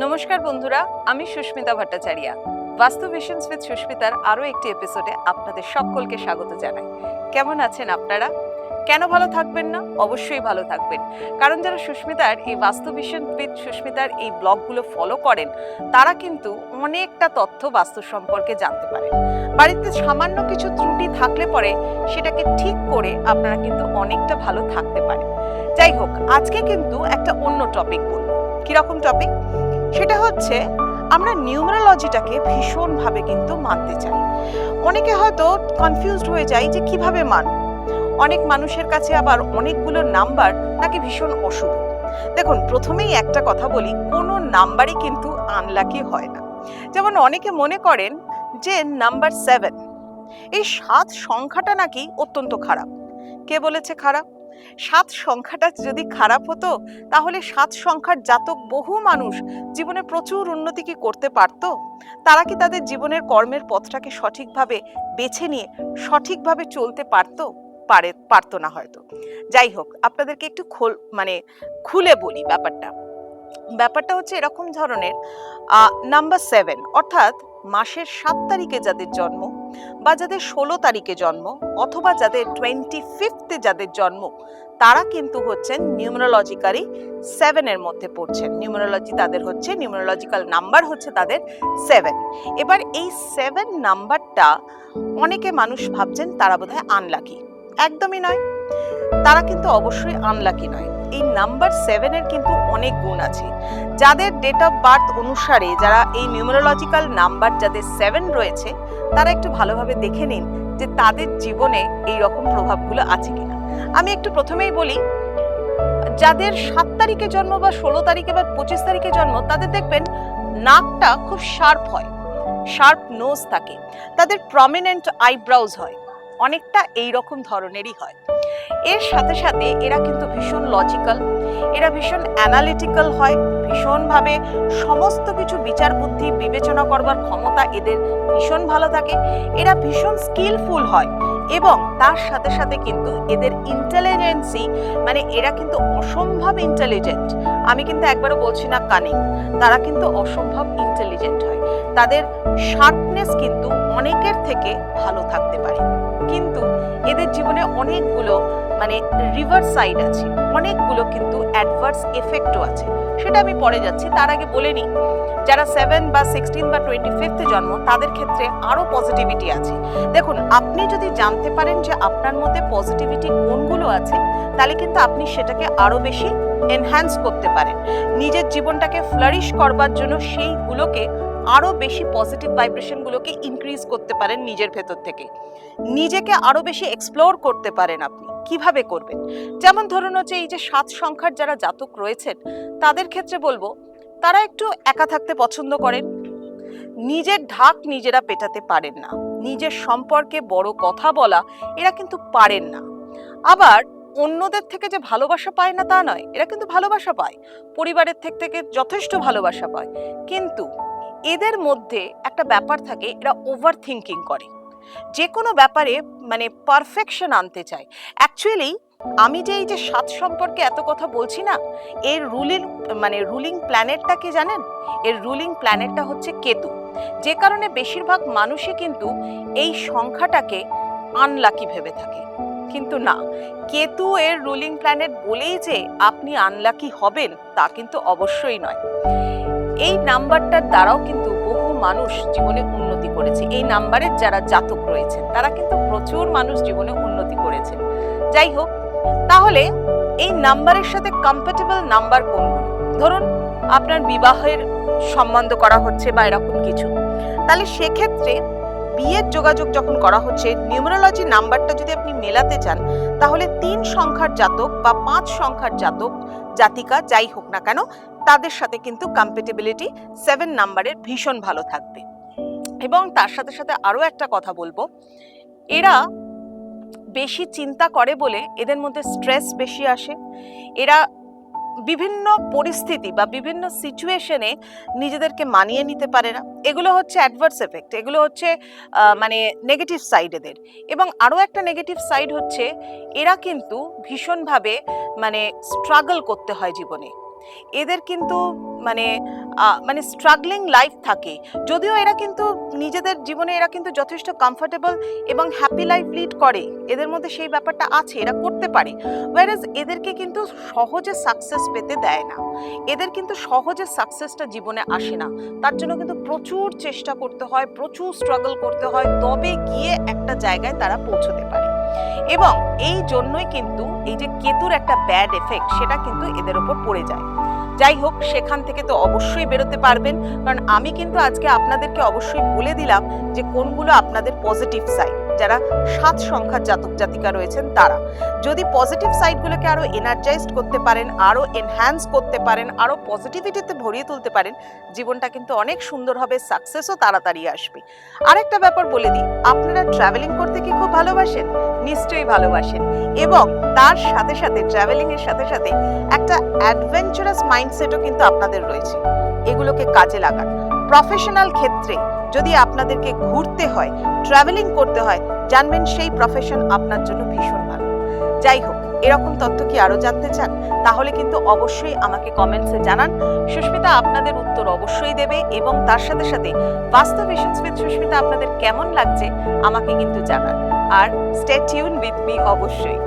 নমস্কার বন্ধুরা, আমি সুস্মিতা ভট্টাচার্য। বাস্তু ভিশনস উইথ সুস্মিতার আরও একটি এপিসোডে আপনাদের সকলকে স্বাগত জানাই। কেমন আছেন আপনারা? কেন ভালো থাকবেন না? অবশ্যই ভালো থাকবেন, কারণ যারা সুস্মিতার এই বাস্তু ভিশন উইথ সুস্মিতার এই ব্লগগুলো ফলো করেন তারা কিন্তু অনেকটা তথ্য বাস্তু সম্পর্কে জানতে পারেন। বাড়িতে সামান্য কিছু ত্রুটি থাকলে পরে সেটাকে ঠিক করে আপনারা কিন্তু অনেকটা ভালো থাকতে পারেন। যাই হোক, আজকে কিন্তু একটা অন্য টপিক বলবো। কিরকম টপিক? সেটা হচ্ছে আমরা নিউমারোলজিটাকে ভীষণভাবে কিন্তু মানতে চাই। অনেকে হয়তো কনফিউজড হয়ে যায় যে কিভাবে মানব। অনেক মানুষের কাছে আবার অনেকগুলো নাম্বার নাকি ভীষণ অশুভ। দেখুন, প্রথমেই একটা কথা বলি, কোনো নাম্বারই কিন্তু আনলাকি হয় না। যেমন অনেকে মনে করেন যে নাম্বার 7, এই 7 সংখ্যাটা নাকি অত্যন্ত খারাপ। কে বলেছে খারাপ? 7 সংখ্যাটা যদি খারাপ হতো তাহলে 7 সংখ্যার জাতক বহু মানুষ জীবনে প্রচুর উন্নতি কি করতে পারতো? তারা কি তাদের জীবনের কর্মের পথটাকে সঠিকভাবে বেছে নিয়ে সঠিকভাবে চলতে পারতো না হয়তো। যাই হোক, আপনাদেরকে একটু খুলে বলি ব্যাপারটা হচ্ছে এরকম ধরনের। নাম্বার 7 অর্থাৎ মাসের 7 তারিখে যাদের জন্ম, বা যাদের 16 তারিখে জন্ম, অথবা যাদের 25th যাদের জন্ম, তারা কিন্তু হচ্ছেন নিউমারোলজিক্যালি 7 এর মধ্যে পড়ছেন। নিউমারোলজিক্যাল নাম্বার হচ্ছে তাদের 7। এবার এই 7 নাম্বারটা অনেকে মানুষ ভাবছেন তারা বোধহয় আনলাকি। একদমই নয়, তারা কিন্তু অবশ্যই আনলাকি নয়। এই নাম্বার 7 এর কিন্তু অনেক গুণ আছে। যাদের ডেট অফ বার্থ অনুসারে, যারা এই নিউমারোলজিক্যাল নাম্বার যাদের 7 রয়েছে, তারা একটু ভালোভাবে দেখে নিন যে তাদের জীবনে এই রকম প্রভাবগুলো আছে কিনা। আমি একটু প্রথমেই বলি, যাদের 7 তারিখে জন্ম বা 16 তারিখে বা 25 তারিখে জন্ম, তাদের দেখবেন নাকটা খুব শার্প হয়, শার্প নোজ থাকে, তাদের প্রমিনেন্ট আইব্রাউজ হয়, অনেকটা এই রকম ধরনেরই হয়। এর সাথে সাথে এরা কিন্তু ভীষণ লজিক্যাল, এরা ভীষণ অ্যানালিটিক্যাল হয়, ভীষণভাবে সমস্ত কিছু বিচার বুদ্ধি বিবেচনা করবার ক্ষমতা এদের ভীষণ ভালো থাকে, এরা ভীষণ স্কিলফুল হয়, এবং তার সাথে সাথে কিন্তু এদের ইন্টেলিজেন্সি, মানে এরা কিন্তু অসম্ভব ইন্টেলিজেন্ট। আমি কিন্তু একবারও বলছি না কানিং, তারা কিন্তু অসম্ভব ইন্টেলিজেন্ট হয়। তাদের শার্পনেস কিন্তু অনেকের থেকে ভালো থাকতে পারে, কিন্তু এদের জীবনে অনেকগুলো রিভার্স সাইড আছে, অনেকগুলো কিন্তু অ্যাডভার্স এফেক্টও আছে। সেটা আমি পরে যাচ্ছি। তার আগে বলে নিই, যারা 7 বা 16 বা 25th জন্ম, তাদের ক্ষেত্রে আরো পজিটিভিটি আছে। দেখুন, আপনি যদি জানতে পারেন যে আপনার মধ্যে পজিটিভিটি কোনগুলো আছে, তাহলে কিন্তু আপনি সেটাকে আরো বেশি এনহ্যান্স করতে পারেন। নিজের জীবনটাকে ফ্লারিশ করবার জন্য সেইগুলোকে আরো বেশি পজিটিভ ভাইব্রেশনগুলোকে ইনক্রিজ করতে পারেন নিজের ভেতর থেকে। নিজেকে আরো বেশি এক্সপ্লোর করতে পারেন। আপনি কিভাবে করবেন? যেমন ধরুন হচ্ছে এই যে 7 সংখ্যার যারা জাতক রয়েছেন, তাদের ক্ষেত্রে বলবো, তারা একটু একা থাকতে পছন্দ করেন, নিজের ঢাক নিজেরা পেটাতে পারেন না, নিজের সম্পর্কে বড় কথা বলা এরা কিন্তু পারেন না। আবার অন্যদের থেকে যে ভালোবাসা পায় না তা নয়, এরা কিন্তু ভালোবাসা পায়, পরিবারের থেকে যথেষ্ট ভালোবাসা পায়, কিন্তু এদের মধ্যে একটা ব্যাপার থাকে, এরা ওভার থিঙ্কিং করে, যে কোনো ব্যাপারে পারফেকশন আনতে চায়। অ্যাকচুয়ালি আমি যে এই যে 7 সম্পর্কে এত কথা বলছি না, এর রুলিং প্ল্যানেটটা কি জানেন? এর রুলিং প্ল্যানেটটা হচ্ছে কেতু, যে কারণে বেশিরভাগ মানুষই কিন্তু এই সংখ্যাটাকে আনলাকি ভেবে থাকে। কিন্তু না, কেতু এর রুলিং প্ল্যানেট বলেই যে আপনি আনলাকি হবেন তা কিন্তু অবশ্যই নয়। এই নাম্বারটার দ্বারাও কিন্তু বহু মানুষ জীবনে উন্নতি করেছে। এই নাম্বারের যারা জাতক রয়েছেন, তারা কিন্তু প্রচুর মানুষ জীবনে উন্নতি করেছেন। যাই হোক, তাহলে এই নাম্বারের সাথে কম্প্যাটেবল নাম্বার কোনগুলো? ধরুন আপনার বিবাহের সম্বন্ধ করা হচ্ছে বা এরকম কিছু, তাহলে সেক্ষেত্রে বিয়ের যোগাযোগ যখন করা হচ্ছে, নিউমারোলজি নাম্বারটা যদি আপনি মেলাতে চান, তাহলে 3 সংখ্যার জাতক বা 5 সংখ্যার জাতক জাতিকা যাই হোক না কেন, তাদের সাথে কিন্তু কম্প্যাটেবিলিটি 7 নাম্বারের ভীষণ ভালো থাকবে। এবং তার সাথে সাথে আরো একটা কথা বলবো, এরা বেশি চিন্তা করে বলে এদের মধ্যে স্ট্রেস বেশি আসে। এরা বিভিন্ন পরিস্থিতি বা বিভিন্ন সিচুয়েশনে নিজেদেরকে মানিয়ে নিতে পারে না। এগুলো হচ্ছে অ্যাডভার্স এফেক্ট, এগুলো হচ্ছে নেগেটিভ সাইড এদের। এবং আরও একটা নেগেটিভ সাইড হচ্ছে, এরা কিন্তু ভীষণভাবে স্ট্রাগল করতে হয় জীবনে। এদের কিন্তু মানে মানে স্ট্রাগলিং লাইফ থাকে, যদিও এরা কিন্তু নিজেদের জীবনে এরা কিন্তু যথেষ্ট কমফোর্টেবল এবং হ্যাপি লাইফ লিড করে, এদের মধ্যে সেই ব্যাপারটা আছে, এরা করতে পারে। ওয়ারেজ এদেরকে কিন্তু সহজে সাকসেস পেতে দেয় না, এদের কিন্তু সহজে সাকসেসটা জীবনে আসে না, তার জন্য কিন্তু প্রচুর চেষ্টা করতে হয়, প্রচুর স্ট্রাগল করতে হয়, তবে গিয়ে একটা জায়গায় তারা পৌঁছতে পারে। এবং এই জন্যই কিন্তু এই যে কেতুর একটা ব্যাড এফেক্ট সেটা কিন্তু এদের ওপর পড়ে যায়। যাই হোক, সেখান থেকে তো অবশ্যই বেরোতে পারবেন, কারণ আমি কিন্তু আজকে আপনাদেরকে অবশ্যই বলে দিলাম যে কোনগুলো আপনাদের পজিটিভ সাইড। যারা 7 সংখ্যার জাতক জাতিকা রয়েছেন তারা যদি পজিটিভ সাইডগুলোকে আরো এনার্জাইজড করতে পারেন, আরো এনহ্যান্স করতে পারেন, আরো পজিটিভিটিতে ভরিয়ে তুলতে পারেন, জীবনটা কিন্তু অনেক সুন্দর হবে, সাকসেসও তাড়াতাড়ি আসবে। আরেকটা ব্যাপার বলে দিই, আপনারা ট্রাভেলিং করতে কি খুব ভালোবাসেন? নিশ্চয়ই ভালোবাসেন। এবং তার সাথে সাথে ট্রাভেলিং এর সাথে সাথে একটা অ্যাডভেঞ্চারাস মাইন্ডসেটও কিন্তু আপনাদের রয়েছে, এগুলোকে কাজে লাগান। প্রফেশনাল ক্ষেত্রে যদি আপনাদেরকে ঘুরতে হয়, ট্রাভেলিং করতে হয়, জানবেন সেই প্রফেশন আপনার জন্য ভীষণ ভালো। যাই হোক, এরকম তথ্য কি আরো জানতে চান? তাহলে কিন্তু অবশ্যই আমাকে কমেন্টসে জানান, সুস্মিতা আপনাদের উত্তর অবশ্যই দেবে। এবং তার সাথে সাথে বাস্তু ভিশনস উইথ সুস্মিতা আপনাদের কেমন লাগছে আমাকে কিন্তু জানান। আর স্টে টিউন উইথ মি অবশ্যই।